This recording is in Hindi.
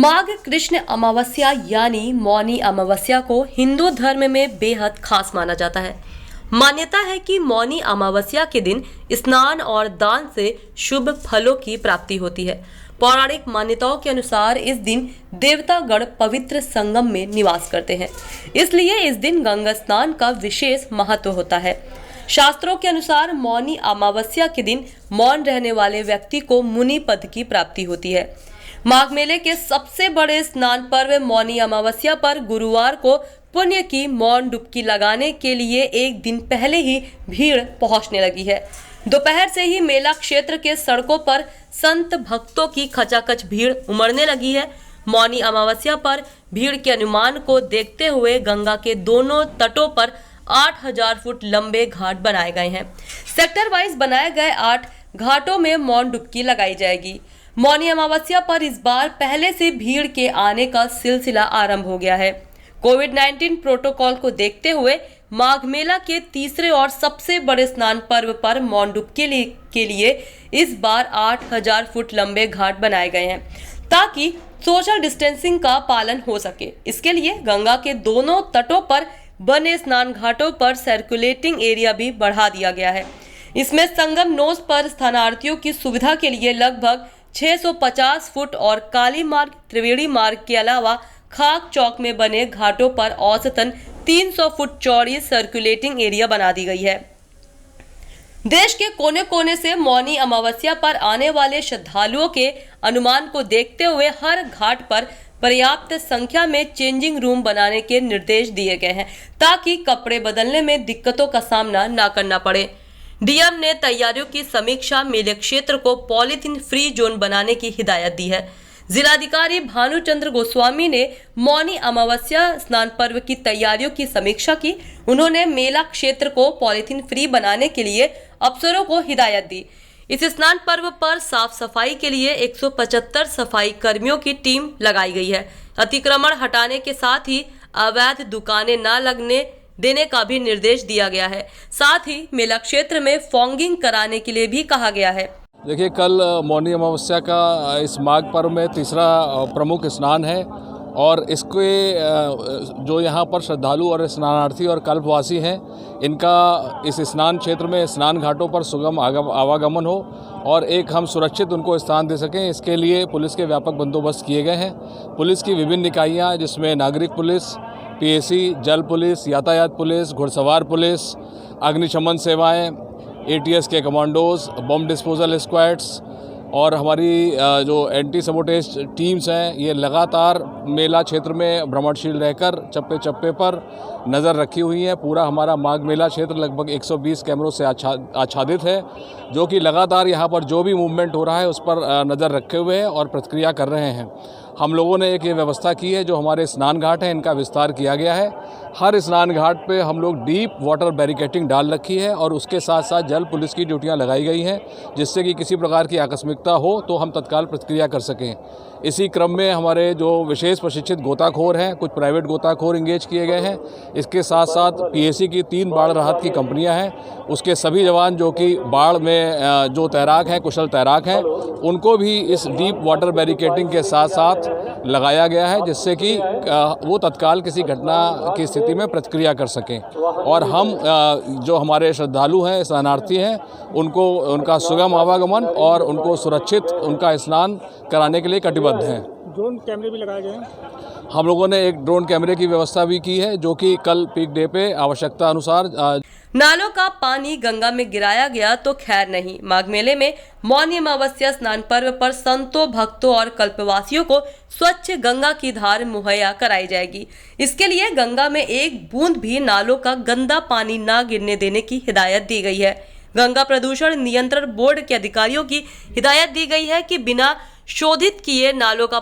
माघ कृष्ण अमावस्या यानी मौनी अमावस्या को हिंदू धर्म में बेहद खास माना जाता है। मान्यता है कि मौनी अमावस्या के दिन स्नान और दान से शुभ फलों की प्राप्ति होती है। पौराणिक मान्यताओं के अनुसार इस दिन देवतागण पवित्र संगम में निवास करते हैं, इसलिए इस दिन गंगा स्नान का विशेष महत्व होता है। शास्त्रों के अनुसार मौनी अमावस्या के दिन मौन रहने वाले व्यक्ति को मुनि पद की प्राप्ति होती है। माघ मेले के सबसे बड़े स्नान पर्व मौनी अमावस्या पर गुरुवार को पुण्य की मौन डुबकी लगाने के लिए एक दिन पहले ही भीड़ पहुंचने लगी है। दोपहर से ही मेला क्षेत्र के सड़कों पर संत भक्तों की खचाखच भीड़ उमड़ने लगी है। मौनी अमावस्या पर भीड़ के अनुमान को देखते हुए गंगा के दोनों तटों पर 8000 फुट लंबे घाट बनाए गए हैं। सेक्टर वाइज बनाए गए 8 घाटों में मौन डुबकी लगाई जाएगी। मौनी अमावस्या पर इस बार पहले से भीड़ के आने का सिलसिला आरंभ हो गया है। कोविड-19 प्रोटोकॉल को देखते हुए माघ मेला के तीसरे और सबसे बड़े स्नान पर्व पर मौन डुबकी के लिए इस बार 8000 फुट लंबे घाट बनाए गए हैं, ताकि सोशल डिस्टेंसिंग का पालन हो सके। इसके लिए गंगा के दोनों तटों पर बने स्नान घाटों पर सर्कुलेटिंग एरिया भी बढ़ा दिया गया है। इसमें संगम नोज पर स्थानार्थियों की सुविधा के लिए लगभग 650 फुट और काली मार्ग, त्रिवेणी मार्ग के अलावा खाक चौक में बने घाटों पर औसतन 300 फुट चौड़ी सर्कुलेटिंग एरिया बना दी गई है। देश के कोने कोने से मौनी अमावस्या पर आने वाले श्रद्धालुओं के अनुमान को देखते हुए हर घाट पर पर्याप्त संख्या में चेंजिंग रूम बनाने के निर्देश दिए गए हैं, ताकि कपड़े बदलने में दिक्कतों का सामना न करना पड़े। डीएम ने तैयारियों की समीक्षा मेले क्षेत्र को पॉलीथीन फ्री जोन बनाने की हिदायत दी है। जिलाधिकारी भानुचंद्र गोस्वामी ने मौनी अमावस्या स्नान पर्व की तैयारियों की समीक्षा की। उन्होंने मेला क्षेत्र को पॉलीथीन फ्री बनाने के लिए अफसरों को हिदायत दी। इस स्नान पर्व पर साफ सफाई के लिए 175 सफाई कर्मियों की टीम लगाई गई है। अतिक्रमण हटाने के साथ ही अवैध दुकानें न लगने देने का भी निर्देश दिया गया है। साथ ही मेला क्षेत्र में फॉगिंग कराने के लिए भी कहा गया है। देखिए, कल मौनी अमावस्या का इस माघ पर्व में तीसरा प्रमुख स्नान है और इसके जो यहाँ पर श्रद्धालु और स्नानार्थी और कल्पवासी हैं, इनका इस स्नान क्षेत्र में स्नान घाटों पर सुगम आवागमन हो और एक हम सुरक्षित उनको स्थान दे सकें, इसके लिए पुलिस के व्यापक बंदोबस्त किए गए हैं। पुलिस की विभिन्न इकाइयाँ, जिसमें नागरिक पुलिस, पीएसी, जल पुलिस, यातायात पुलिस, घुड़सवार पुलिस, अग्निशमन सेवाएं, एटीएस के कमांडोज, बम डिस्पोजल स्क्वाड्स और हमारी जो एंटी सबोटेज टीम्स हैं, ये लगातार मेला क्षेत्र में भ्रमणशील रहकर चप्पे चप्पे पर नज़र रखी हुई हैं। पूरा हमारा माघ मेला क्षेत्र लगभग 120 कैमरों से आच्छादित है, जो कि लगातार यहाँ पर जो भी मूवमेंट हो रहा है उस पर नज़र रखे हुए हैं और प्रतिक्रिया कर रहे हैं। हम लोगों ने एक ये व्यवस्था की है, जो हमारे स्नान घाट हैं इनका विस्तार किया गया है। हर स्नान घाट पे हम लोग डीप वाटर बैरिकेटिंग डाल रखी है और उसके साथ साथ जल पुलिस की ड्यूटियां लगाई गई हैं, जिससे कि किसी प्रकार की आकस्मिकता हो तो हम तत्काल प्रतिक्रिया कर सकें। इसी क्रम में हमारे जो विशेष प्रशिक्षित गोताखोर हैं, कुछ प्राइवेट गोताखोर इंगेज किए गए हैं। इसके साथ साथ पीएसी की 3 बाढ़ राहत की कंपनियां हैं, उसके सभी जवान जो कि बाढ़ में जो तैराक हैं, कुशल तैराक हैं, उनको भी इस डीप वाटर बैरिकेटिंग के साथ साथ लगाया गया है, जिससे कि वो तत्काल किसी घटना की स्थिति में प्रतिक्रिया कर सकें। और हम जो हमारे श्रद्धालु हैं, स्नानार्थी हैं, उनको उनका सुगम आवागमन और उनको सुरक्षित उनका स्नान कराने के लिए कटिबद्ध हैं। ड्रोन कैमरे भी लगाए गए हैं। हम लोगों ने एक ड्रोन कैमरे की व्यवस्था भी की है, जो कि कल पीक डे पे आवश्यकता अनुसार नालों का पानी गंगा में गिराया गया तो खैर नहीं। माघ मेले में मौनी अमावस्या स्नान पर्व पर संतों, भक्तों और कल्पवासियों को स्वच्छ गंगा की धार मुहैया कराई जाएगी। इसके लिए गंगा में एक बूंद भी नालों का गंदा पानी न गिरने देने की हिदायत दी गई है। गंगा प्रदूषण नियंत्रण बोर्ड के अधिकारियों की हिदायत दी गई है कि बिना शोधित किए नालों का